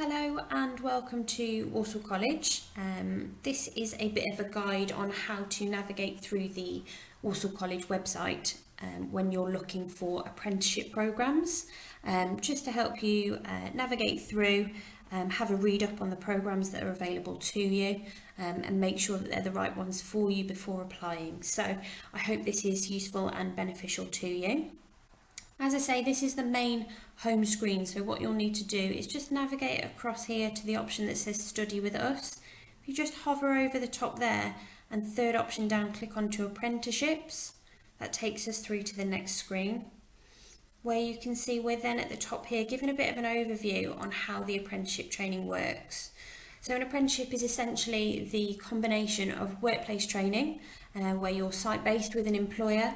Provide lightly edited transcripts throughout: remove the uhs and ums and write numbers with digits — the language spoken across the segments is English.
Hello and welcome to Walsall College. This is a bit of a guide on how to navigate through the Walsall College website when you're looking for apprenticeship programmes, just to help you navigate through, have a read up on the programmes that are available to you, and make sure that they're the right ones for you before applying. So I hope this is useful and beneficial to you. As I say, this is the main home screen, so what you'll need to do is just navigate across here to the option that says Study with Us. If you just hover over the top there and third option down, click onto Apprenticeships. That takes us through to the next screen, where you can see we're then at the top here given a bit of an overview on how the apprenticeship training works. So an apprenticeship is essentially the combination of workplace training, where you're site-based with an employer,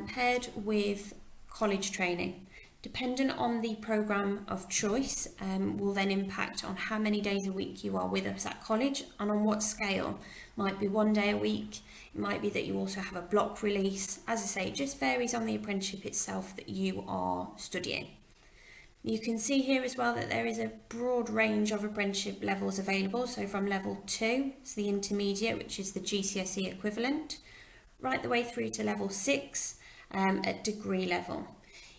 paired with college training. Dependent on the programme of choice, will then impact on how many days a week you are with us at college and on what scale. Might be 1 day a week, it might be that you also have a block release. As I say, it just varies on the apprenticeship itself that you are studying. You can see here as well that there is a broad range of apprenticeship levels available, so from level 2, it's the intermediate, which is the GCSE equivalent, right the way through to level 6, at degree level.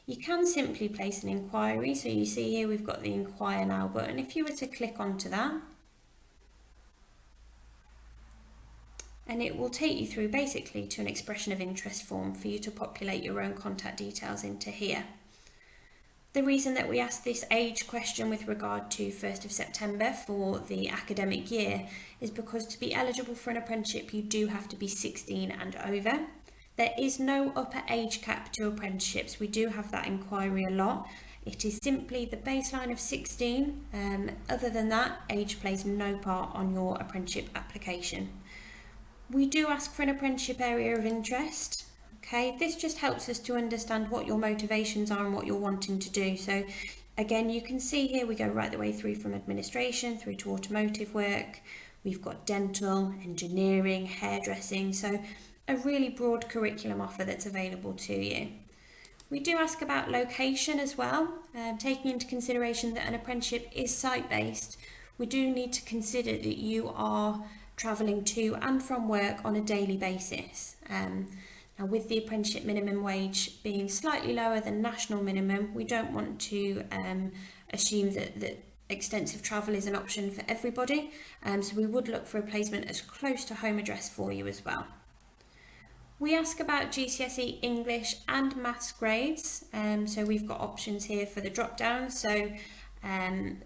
You can simply place an inquiry, so you see here we've got the Inquire Now button. If you were to click onto that, and it will take you through basically to an expression of interest form for you to populate your own contact details into here. The reason that we ask this age question with regard to 1st of September for the academic year is because to be eligible for an apprenticeship you do have to be 16 and over. There is no upper age cap to apprenticeships. We do have that inquiry a lot. It is simply the baseline of 16. Other than that, age plays no part on your apprenticeship application. We do ask for an apprenticeship area of interest. Okay, this just helps us to understand what your motivations are and what you're wanting to do. So again, you can see here we go right the way through from administration through to automotive work. We've got dental, engineering, hairdressing. So a really broad curriculum offer that's available to you. We do ask about location as well, taking into consideration that an apprenticeship is site-based. We do need to consider that you are travelling to and from work on a daily basis. Now with the apprenticeship minimum wage being slightly lower than national minimum, we don't want to assume that extensive travel is an option for everybody, so we would look for a placement as close to home address for you as well. We ask about GCSE English and Maths grades, so we've got options here for the drop down, so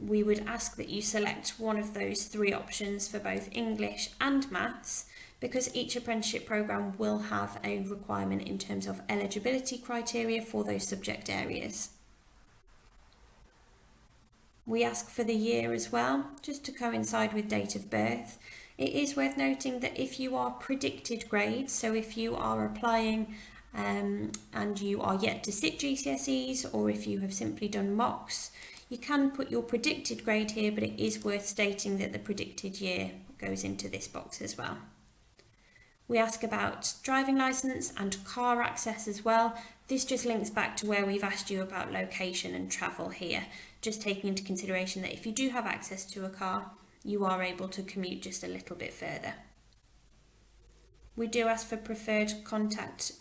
we would ask that you select one of those 3 options for both English and Maths, because each apprenticeship programme will have a requirement in terms of eligibility criteria for those subject areas. We ask for the year as well, just to coincide with date of birth. It is worth noting that if you are predicted grades, so if you are applying and you are yet to sit GCSEs, or if you have simply done mocks, you can put your predicted grade here, but it is worth stating that the predicted year goes into this box as well. We ask about driving licence and car access as well. This just links back to where we've asked you about location and travel here, just taking into consideration that if you do have access to a car, you are able to commute just a little bit further. We do ask for preferred contact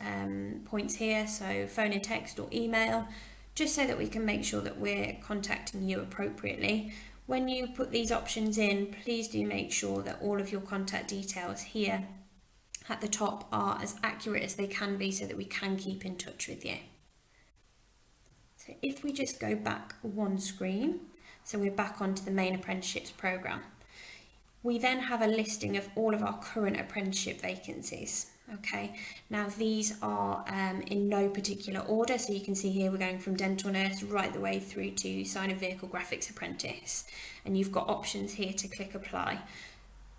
points here, so phone and text or email, just so that we can make sure that we're contacting you appropriately. When you put these options in, please do make sure that all of your contact details here at the top are as accurate as they can be so that we can keep in touch with you. So if we just go back one screen, so we're back onto the main apprenticeships programme. We then have a listing of all of our current apprenticeship vacancies. Okay, now these are in no particular order, so you can see here we're going from dental nurse right the way through to sign and vehicle graphics apprentice, and you've got options here to click apply.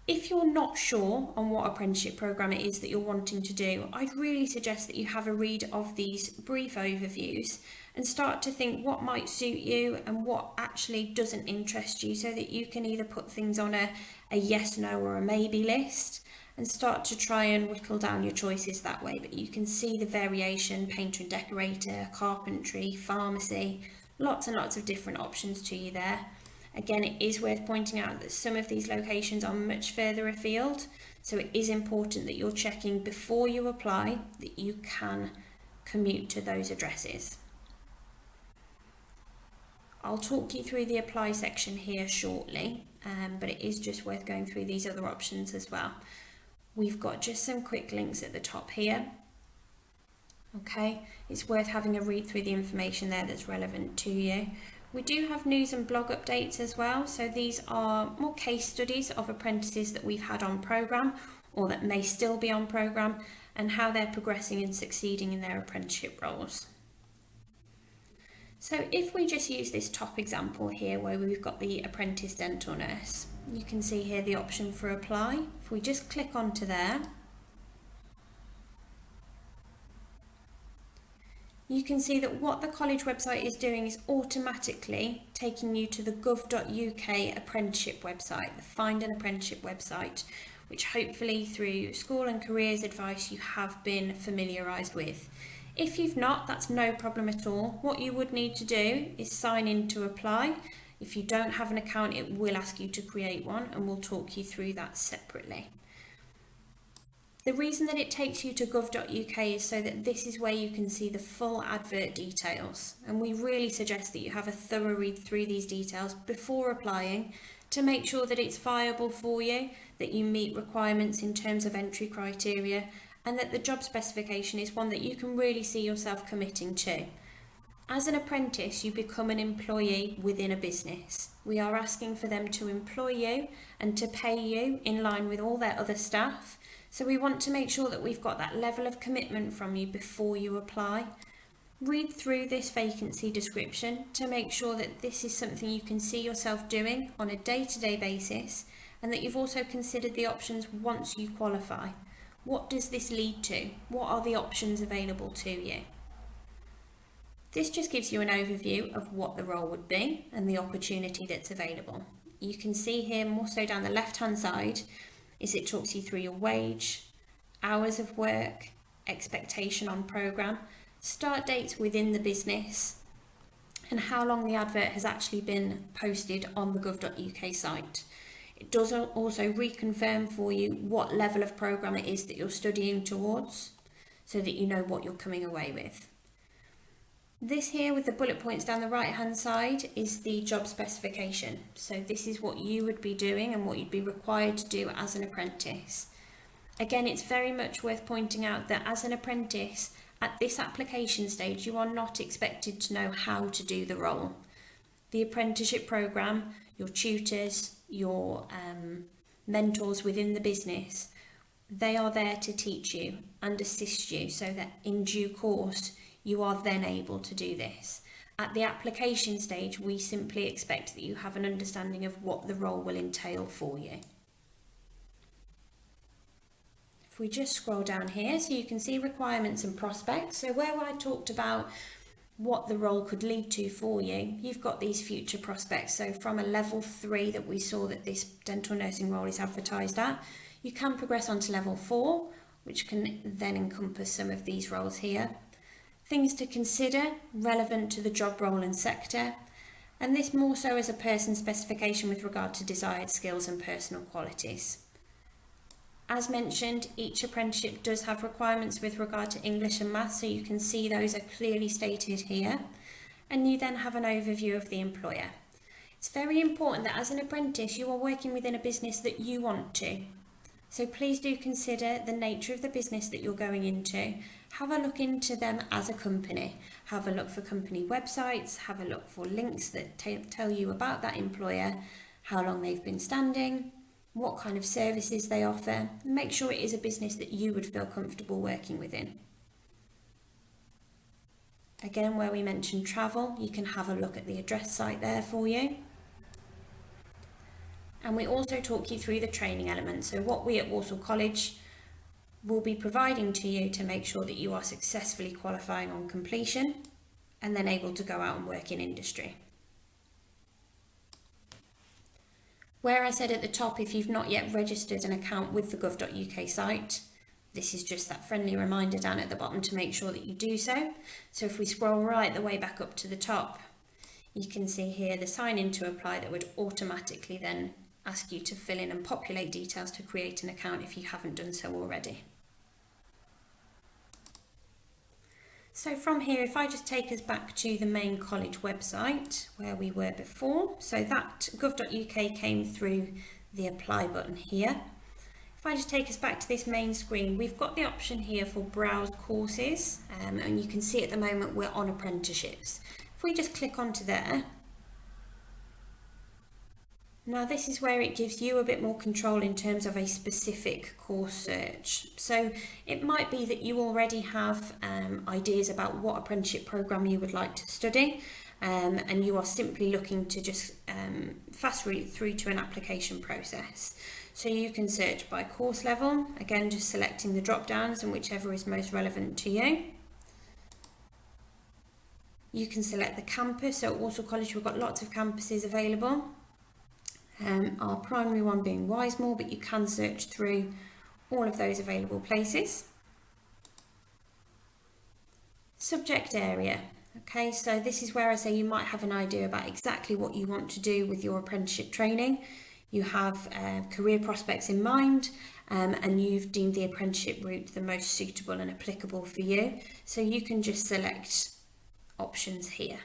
If you're not sure on what apprenticeship programme it is that you're wanting to do, I'd really suggest that you have a read of these brief overviews and start to think what might suit you and what actually doesn't interest you, so that you can either put things on a yes, no or a maybe list and start to try and whittle down your choices that way. But you can see the variation: painter and decorator, carpentry, pharmacy, lots and lots of different options to you there. Again, it is worth pointing out that some of these locations are much further afield, so it is important that you're checking before you apply that you can commute to those addresses. I'll talk you through the apply section here shortly, but it is just worth going through these other options as well. We've got just some quick links at the top here. Okay, it's worth having a read through the information there that's relevant to you. We do have news and blog updates as well, so these are more case studies of apprentices that we've had on programme or that may still be on programme and how they're progressing and succeeding in their apprenticeship roles. So if we just use this top example here where we've got the apprentice dental nurse, you can see here the option for apply. If we just click onto there, you can see that what the college website is doing is automatically taking you to the gov.uk apprenticeship website, the Find an Apprenticeship website, which hopefully through school and careers advice you have been familiarised with. If you've not, that's no problem at all. What you would need to do is sign in to apply. If you don't have an account, it will ask you to create one, and we'll talk you through that separately. The reason that it takes you to gov.uk is so that this is where you can see the full advert details, and we really suggest that you have a thorough read through these details before applying to make sure that it's viable for you, that you meet requirements in terms of entry criteria, and that the job specification is one that you can really see yourself committing to. As an apprentice, you become an employee within a business. We are asking for them to employ you and to pay you in line with all their other staff. So we want to make sure that we've got that level of commitment from you before you apply. Read through this vacancy description to make sure that this is something you can see yourself doing on a day-to-day basis, and that you've also considered the options once you qualify. What does this lead to? What are the options available to you? This just gives you an overview of what the role would be and the opportunity that's available. You can see here more so down the left-hand side is it talks you through your wage, hours of work, expectation on programme, start dates within the business, and how long the advert has actually been posted on the gov.uk site. It does also reconfirm for you what level of programme it is that you're studying towards, so that you know what you're coming away with. This here with the bullet points down the right hand side is the job specification. So this is what you would be doing and what you'd be required to do as an apprentice. Again, it's very much worth pointing out that as an apprentice, at this application stage, you are not expected to know how to do the role. The apprenticeship programme, your tutors, your mentors within the business, they are there to teach you and assist you so that in due course, you are then able to do this. At the application stage, we simply expect that you have an understanding of what the role will entail for you. If we just scroll down here, so you can see requirements and prospects. So where I talked about what the role could lead to for you, you've got these future prospects. So from a level 3 that we saw that this dental nursing role is advertised at, you can progress on to level 4, which can then encompass some of these roles here. Things to consider relevant to the job role and sector, and this more so as a person specification with regard to desired skills and personal qualities. As mentioned, each apprenticeship does have requirements with regard to English and Maths, so you can see those are clearly stated here, and you then have an overview of the employer. It's very important that as an apprentice you are working within a business that you want to. So please do consider the nature of the business that you're going into. Have a look into them as a company. Have a look for company websites, have a look for links that tell you about that employer, how long they've been standing, what kind of services they offer. Make sure it is a business that you would feel comfortable working within. Again, where we mentioned travel, you can have a look at the address site there for you. And we also talk you through the training elements, so what we at Walsall College will be providing to you to make sure that you are successfully qualifying on completion and then able to go out and work in industry. Where I said at the top, if you've not yet registered an account with the gov.uk site, this is just that friendly reminder down at the bottom to make sure that you do so. So if we scroll right the way back up to the top, You can see here the sign in to apply that would automatically then ask you to fill in and populate details to create an account if you haven't done so already. So from here, if I just take us back to the main college website where we were before, so that gov.uk came through the apply button here. If I just take us back to this main screen, we've got the option here for browse courses, and you can see at the moment we're on apprenticeships. If we just click onto there, now this is where it gives you a bit more control in terms of a specific course search. So it might be that you already have ideas about what apprenticeship programme you would like to study, and you are simply looking to just fast route through to an application process. So you can search by course level, again just selecting the drop downs and whichever is most relevant to you. You can select the campus, so at Walsall College we've got lots of campuses available. Our primary one being Wisemore, but you can search through all of those available places. Subject area. Okay, so this is where I say you might have an idea about exactly what you want to do with your apprenticeship training. You have career prospects in mind, and you've deemed the apprenticeship route the most suitable and applicable for you. So you can just select options here.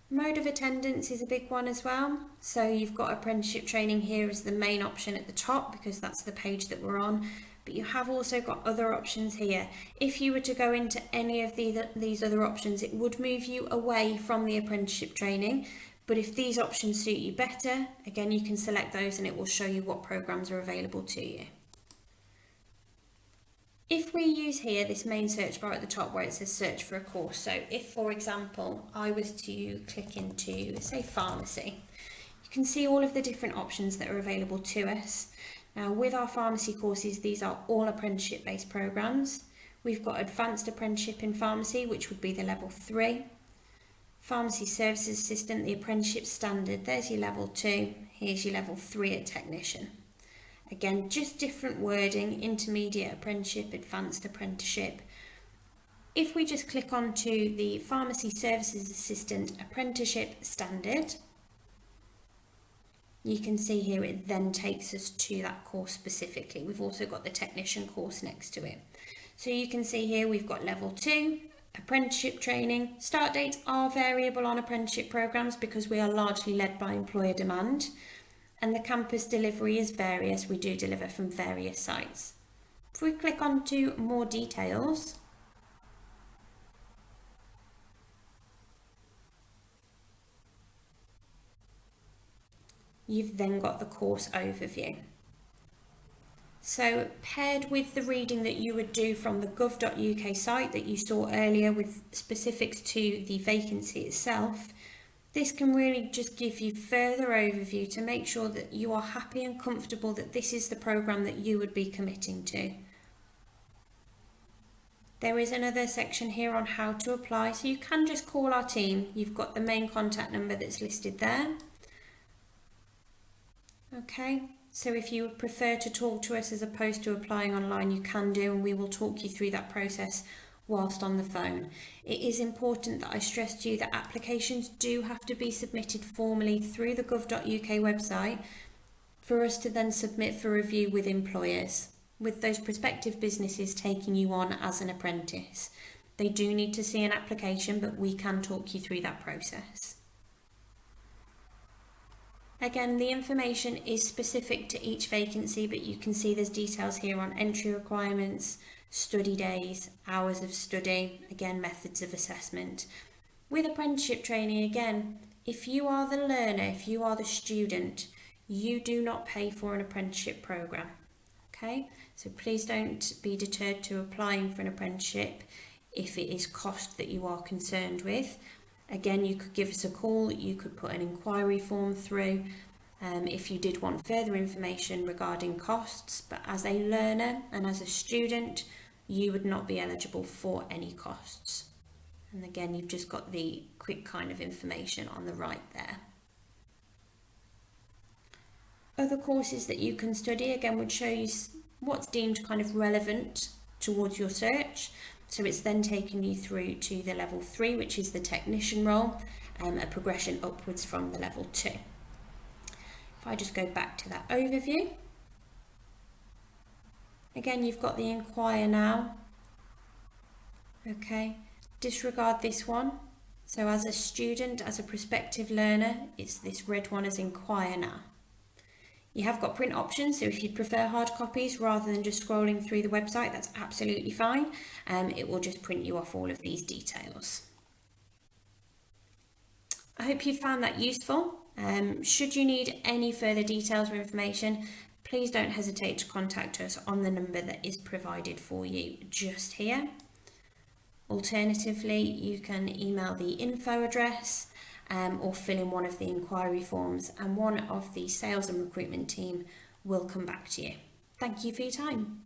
Mode of attendance is a big one as well. So you've got apprenticeship training here as the main option at the top because that's the page that we're on. But you have also got other options here. If you were to go into any of these other options, it would move you away from the apprenticeship training. But if these options suit you better, again, you can select those and it will show you what programs are available to you. If we use here this main search bar at the top where it says search for a course, so if for example I was to click into say pharmacy, you can see all of the different options that are available to us. Now with our pharmacy courses, these are all apprenticeship based programs. We've got advanced apprenticeship in pharmacy, which would be the level 3. Pharmacy services assistant, the apprenticeship standard, there's your level 2, here's your level 3 at technician. Again, just different wording, intermediate apprenticeship, advanced apprenticeship. If we just click onto the Pharmacy Services Assistant Apprenticeship Standard, you can see here it then takes us to that course specifically. We've also got the technician course next to it. So you can see here we've got level 2, apprenticeship training. Start dates are variable on apprenticeship programs because we are largely led by employer demand. And the campus delivery is various. We do deliver from various sites. If we click on to more details, you've then got the course overview. So paired with the reading that you would do from the gov.uk site that you saw earlier with specifics to the vacancy itself, this can really just give you further overview to make sure that you are happy and comfortable that this is the programme that you would be committing to. There is another section here on how to apply, so you can just call our team. You've got the main contact number that's listed there. Okay, so if you would prefer to talk to us as opposed to applying online, you can do, and we will talk you through that process whilst on the phone. It is important that I stress to you that applications do have to be submitted formally through the gov.uk website for us to then submit for review with employers, with those prospective businesses taking you on as an apprentice. They do need to see an application, but we can talk you through that process. Again, the information is specific to each vacancy, but you can see there's details here on entry requirements, study days, hours of study, again methods of assessment. With apprenticeship training, again, if you are the learner, if you are the student, you do not pay for an apprenticeship programme. Okay, so please don't be deterred to applying for an apprenticeship if it is cost that you are concerned with. Again, you could give us a call, you could put an inquiry form through if you did want further information regarding costs, but as a learner and as a student, you would not be eligible for any costs. And again, you've just got the quick kind of information on the right there. Other courses that you can study, again, would show you what's deemed kind of relevant towards your search. So it's then taken you through to the level 3, which is the technician role, a progression upwards from the level 2. If I just go back to that overview, again, you've got the inquire now. Okay, disregard this one. So as a student, as a prospective learner, it's this red one as inquire now. You have got print options, so if you'd prefer hard copies rather than just scrolling through the website, that's absolutely fine. It will just print you off all of these details. I hope you found that useful. Should you need any further details or information, please don't hesitate to contact us on the number that is provided for you just here. Alternatively, you can email the info address or fill in one of the inquiry forms, and one of the sales and recruitment team will come back to you. Thank you for your time.